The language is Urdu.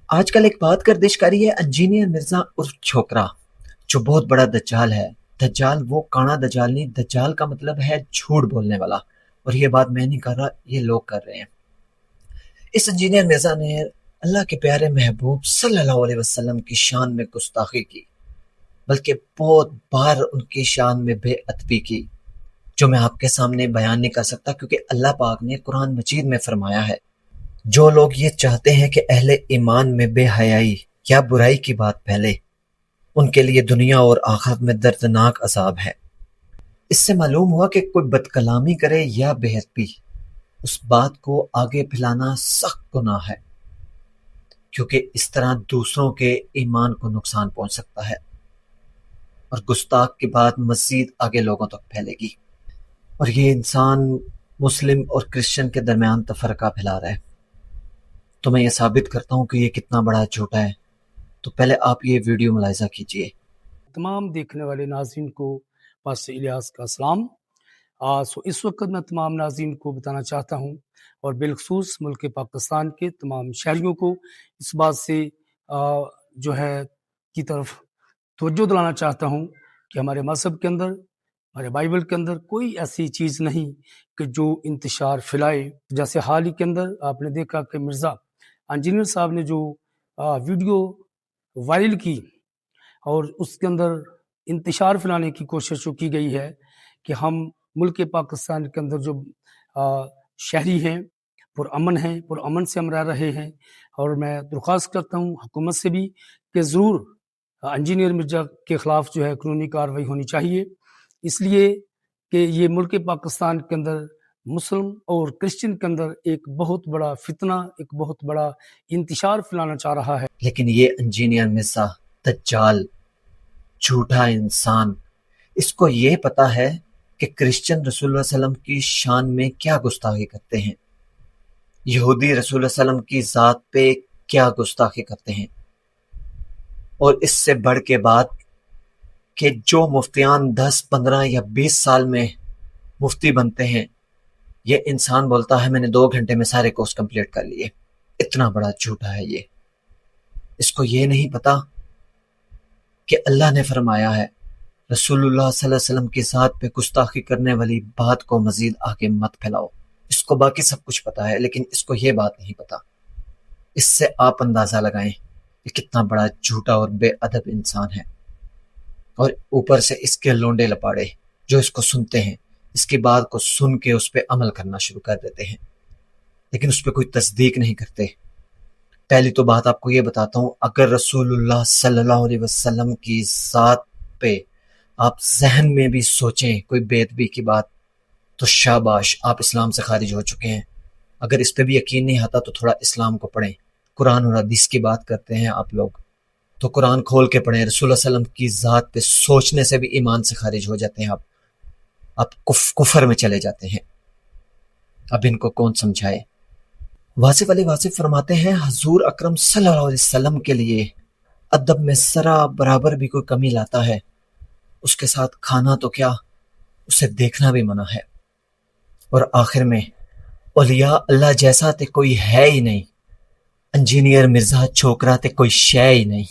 آج کل ایک بات گردش کری ہے انجینئر مرزا عرف چھوکرا جو بہت بڑا دجال ہے۔ دجال وہ کانا دجال نہیں، دجال کا مطلب ہے جھوٹ بولنے والا، اور یہ بات میں نہیں کر رہا، یہ لوگ کر رہے ہیں۔ اس انجینئر مرزا نے اللہ کے پیارے محبوب صلی اللہ علیہ وسلم کی شان میں گستاخی کی، بلکہ بہت بار ان کی شان میں بے ادبی کی، جو میں آپ کے سامنے بیان نہیں کر سکتا، کیونکہ اللہ پاک نے قرآن مجید میں فرمایا ہے جو لوگ یہ چاہتے ہیں کہ اہل ایمان میں بے حیائی یا برائی کی بات پھیلے، ان کے لیے دنیا اور آخرت میں دردناک عذاب ہے۔ اس سے معلوم ہوا کہ کوئی بد کلامی کرے یا بے ادبی، اس بات کو آگے پھیلانا سخت گناہ ہے، کیونکہ اس طرح دوسروں کے ایمان کو نقصان پہنچ سکتا ہے، اور گستاخ کی بات مزید آگے لوگوں تک پھیلے گی، اور یہ انسان مسلم اور کرسچن کے درمیان تفرقہ پھیلا رہا ہے۔ تو میں یہ ثابت کرتا ہوں کہ یہ کتنا بڑا جھوٹا ہے۔ تو پہلے آپ یہ ویڈیو ملاحظہ کیجئے۔ تمام دیکھنے والے ناظرین کو پاسٹر الیاس کا سلام۔ سو اس وقت میں تمام ناظرین کو بتانا چاہتا ہوں، اور بالخصوص ملک پاکستان کے تمام شہریوں کو اس بات سے جو ہے کی طرف توجہ دلانا چاہتا ہوں کہ ہمارے مذہب کے اندر، ہمارے بائبل کے اندر کوئی ایسی چیز نہیں کہ جو انتشار پھیلائے۔ جیسے حال ہی کے اندر آپ نے دیکھا کہ مرزا انجینئر صاحب نے جو ویڈیو وائرل کی، اور اس کے اندر انتشار پھیلانے کی کوشش جو کی گئی ہے کہ ہم ملک پاکستان کے اندر جو شہری ہیں پرامن ہیں، پرامن سے ہم رہ رہے ہیں، اور میں درخواست کرتا ہوں حکومت سے بھی کہ ضرور انجینئر مرزا کے خلاف جو ہے قانونی کارروائی ہونی چاہیے، اس لیے کہ یہ ملک پاکستان کے اندر مسلم اور کرسچن کے اندر ایک بہت بڑا فتنہ، ایک بہت بڑا انتشار پھیلانا چاہ رہا ہے۔ لیکن یہ انجینئر مرزا دجال جھوٹا انسان، اس کو یہ پتا ہے کہ کرسچن رسول اللہ علیہ وسلم کی شان میں کیا گستاخی کرتے ہیں، یہودی رسول اللہ علیہ وسلم کی ذات پہ کیا گستاخی کرتے ہیں، اور اس سے بڑھ کے بات کہ جو مفتیان 10 15 یا 20 سال میں مفتی بنتے ہیں، یہ انسان بولتا ہے میں نے 2 گھنٹے میں سارے کورس کمپلیٹ کر لیے۔ اتنا بڑا جھوٹا ہے یہ۔ اس کو یہ نہیں پتا کہ اللہ نے فرمایا ہے رسول اللہ صلی اللہ علیہ وسلم کی ذات پہ گستاخی کرنے والی بات کو مزید آگے مت پھیلاؤ۔ اس کو باقی سب کچھ پتا ہے، لیکن اس کو یہ بات نہیں پتا۔ اس سے آپ اندازہ لگائیں کہ کتنا بڑا جھوٹا اور بے ادب انسان ہے، اور اوپر سے اس کے لونڈے لپاڑے جو اس کو سنتے ہیں، اس کی بات کو سن کے اس پہ عمل کرنا شروع کر دیتے ہیں، لیکن اس پہ کوئی تصدیق نہیں کرتے۔ پہلی تو بات آپ کو یہ بتاتا ہوں، اگر رسول اللہ صلی اللہ علیہ وسلم کی ذات پہ آپ ذہن میں بھی سوچیں کوئی بے ادبی کی بات، تو شاباش، آپ اسلام سے خارج ہو چکے ہیں۔ اگر اس پہ بھی یقین نہیں آتا تو تھوڑا اسلام کو پڑھیں۔ قرآن اور حدیث کی بات کرتے ہیں آپ لوگ، تو قرآن کھول کے پڑھیں۔ رسول اللہ علیہ وسلم کی ذات پہ سوچنے سے بھی ایمان سے خارج ہو جاتے ہیں آپ کفر میں چلے جاتے ہیں۔ اب ان کو کون سمجھائے؟ واصف علی واصف فرماتے ہیں حضور اکرم صلی اللہ علیہ وسلم کے لیے ادب میں ذرا برابر بھی کوئی کمی لاتا ہے، اس کے ساتھ کھانا تو کیا، اسے دیکھنا بھی منع ہے۔ اور آخر میں اولیاء اللہ جیسا تے کوئی ہے ہی نہیں، انجینئر مرزا چھوکرا تے کوئی شے ہی نہیں۔